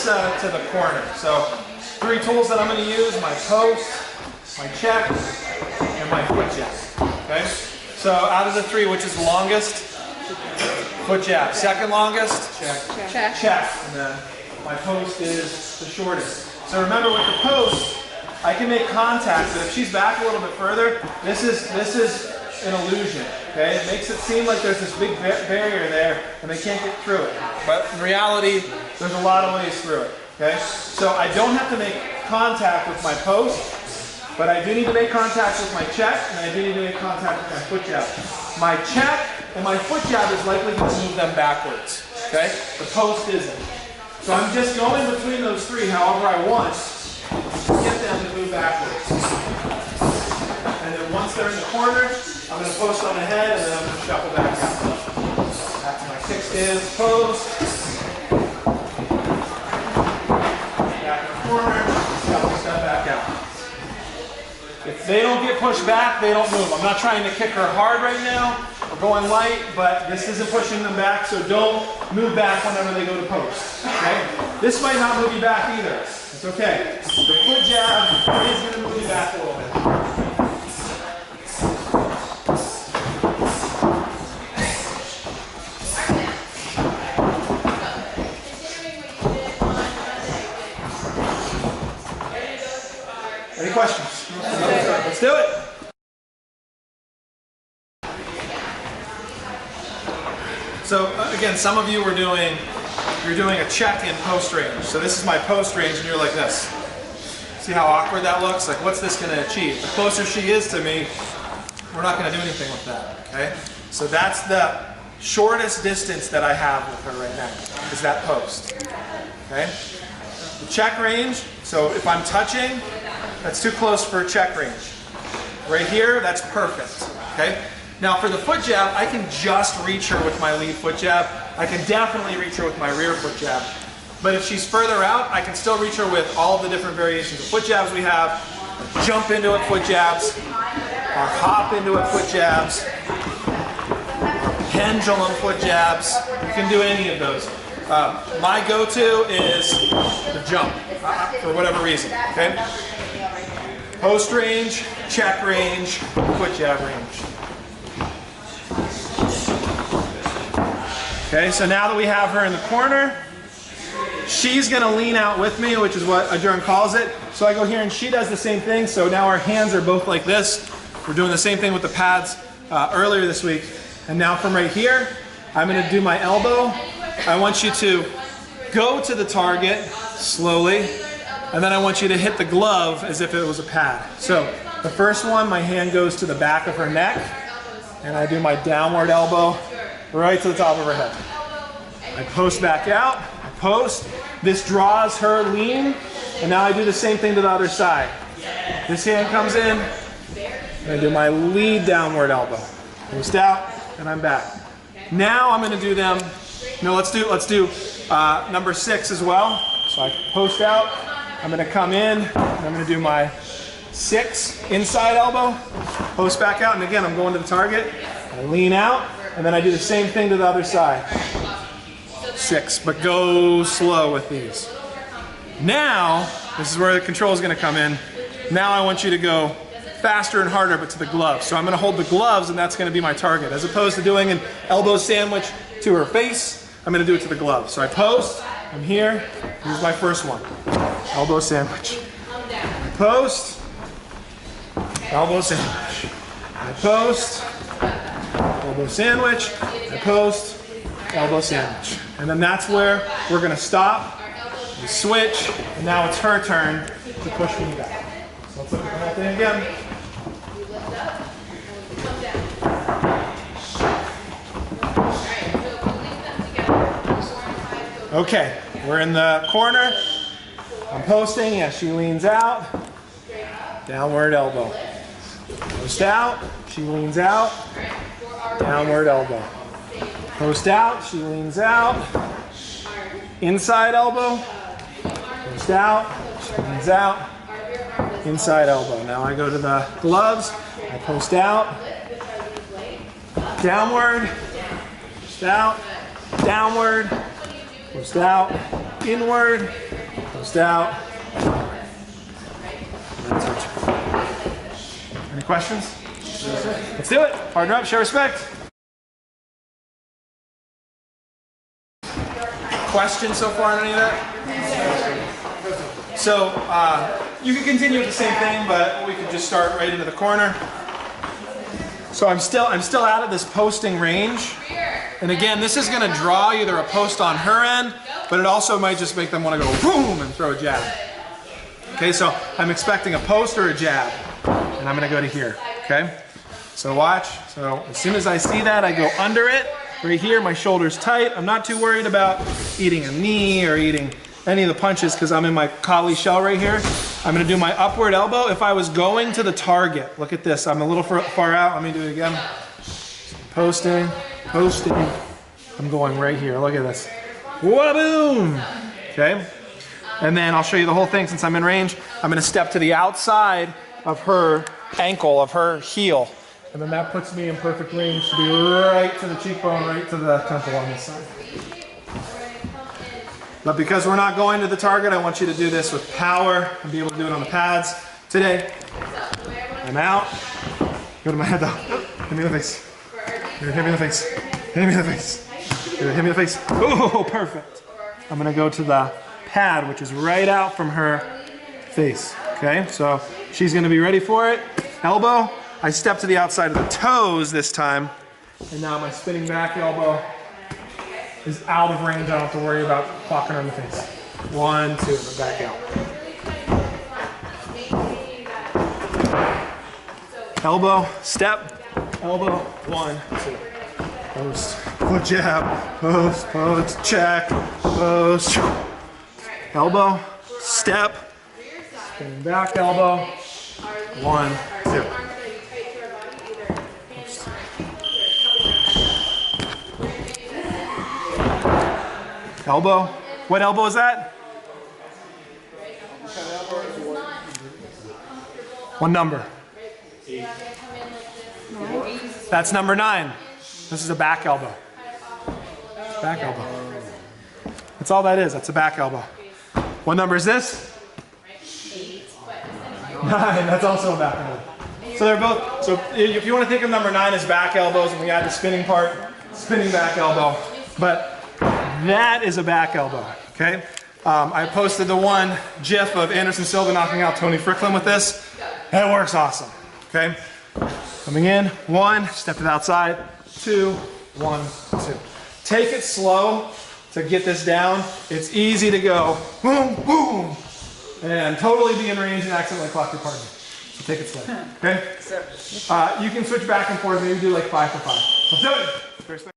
to the corner. So 3 tools that I'm going to use: my post, my check, and my foot jab. Okay. So out of the 3, which is the longest? Foot jab. Second longest? Check. Check. Check. And then my post is the shortest. So remember, with the post, I can make contact, but if she's back a little bit further, this is an illusion. Okay, it makes it seem like there's this big barrier there, and they can't get through it. But in reality, there's a lot of ways through it. Okay, so I don't have to make contact with my post, but I do need to make contact with my check, and I do need to make contact with my foot jab. My check and my foot jab is likely going to move them backwards. Okay, the post isn't. So I'm just going between those 3 however I want to get them to move backwards. And then once they're in the corner, I'm going to post on the head, and then I'm going to shuffle back out. Back to my kickstand, post. Back in the corner, shuffle, step back out. If they don't get pushed back, they don't move. I'm not trying to kick her hard right now. We're going light, but this isn't pushing them back, so don't move back whenever they go to post. Okay? This might not move you back either. It's okay. The foot jab is going to move you back a little bit. Any questions? Let's do it. So again, some of you you're doing a check in post range. So this is my post range, and you're like this. See how awkward that looks? Like, what's this going to achieve? The closer she is to me, we're not going to do anything with that. Okay? So that's the shortest distance that I have with her right now, is that post. Okay? The check range, so if I'm touching, that's too close for check range. Right here, that's perfect. Okay? Now for the foot jab, I can just reach her with my lead foot jab. I can definitely reach her with my rear foot jab. But if she's further out, I can still reach her with all of the different variations of foot jabs we have. Jump into it foot jabs, or hop into it foot jabs, or pendulum foot jabs. You can do any of those. My go-to is the jump, for whatever reason. Okay? Post range, check range, foot jab range. Okay, so now that we have her in the corner, she's going to lean out with me, which is what Adjourn calls it. So I go here and she does the same thing. So now our hands are both like this. We're doing the same thing with the pads earlier this week. And now from right here, I'm going to do my elbow. I want you to go to the target slowly, and then I want you to hit the glove as if it was a pad. So the first one, my hand goes to the back of her neck, and I do my downward elbow right to the top of her head. I post back out, I post. This draws her lean, and now I do the same thing to the other side. This hand comes in, and I do my lead downward elbow. Post out, and I'm back. Now I'm going to do them. No, let's do number 6 as well. So I post out. I'm going to come in. And I'm going to do my 6 inside elbow. Post back out, and again I'm going to the target. I lean out, and then I do the same thing to the other side. 6, but go slow with these. Now, this is where the control is going to come in. Now I want you to go faster and harder, but to the gloves. So I'm going to hold the gloves, and that's going to be my target. As opposed to doing an elbow sandwich to her face, I'm going to do it to the gloves. So I post, I'm here, here's my first one. Elbow sandwich. I post, elbow sandwich. I post, elbow sandwich. I post, elbow sandwich. And then that's where we're going to stop, we switch, and now it's her turn to push me back. So let's look at the whole thing again. Okay, we're in the corner. I'm posting, yes, she leans out. Downward elbow. Post out, she leans out. Downward elbow. Post out, she leans out. Inside elbow. Post out, she leans out. Inside elbow. Now I go to the gloves. I post out. Downward. Post out. Downward. Post out. Inward. Post out. Any questions? Let's do it. Partner up, show respect. Questions so far on any of that? So you can continue with the same thing, but we could just start right into the corner. So I'm still out of this posting range. And again, this is gonna draw either a post on her end, but it also might just make them wanna go boom and throw a jab. Okay, so I'm expecting a post or a jab, and I'm gonna go to here, okay? So watch, so as soon as I see that, I go under it, right here, my shoulder's tight. I'm not too worried about eating a knee or eating any of the punches because I'm in my Kali shell right here. I'm gonna do my upward elbow. If I was going to the target, look at this, I'm a little far out, let me do it again. Posting, posting, I'm going right here, look at this. Wha-boom! Okay, and then I'll show you the whole thing since I'm in range. I'm gonna step to the outside of her ankle, of her heel. And then that puts me in perfect range to be right to the cheekbone, right to the temple on this side. But because we're not going to the target, I want you to do this with power and be able to do it on the pads. Today, I'm out. Go to my head down. Hit me in the face. Hit me in the face. Hit me in the face. Hit me in the face. Oh, perfect. I'm gonna go to the pad, which is right out from her face. Okay, so she's gonna be ready for it. Elbow. I step to the outside of the toes this time, and now my spinning back elbow is out of range. I don't have to worry about clocking her in the face. 1, 2, and back out. Elbow, step, elbow, 1, 2. Post, foot jab, post, post, check, post. Elbow, step, spinning back elbow, 1, 2. Elbow. What elbow is that? What number? That's number 9. This is a back elbow. Back elbow. That's all that is. That's a back elbow. What number is this? 9. That's also a back elbow. So they're both. So if you want to think of number 9 as back elbows, and we add the spinning part, spinning back elbow. But that is a back elbow, okay? I posted the one GIF of Anderson Silva knocking out Tony Fricklin with this. It works awesome, okay? Coming in, 1, step to the outside, 2, 1, 2. Take it slow to get this down. It's easy to go boom, boom, and totally be in range and accidentally clock your partner. So take it slow, okay? You can switch back and forth, maybe do like 5 for 5. Let's do it.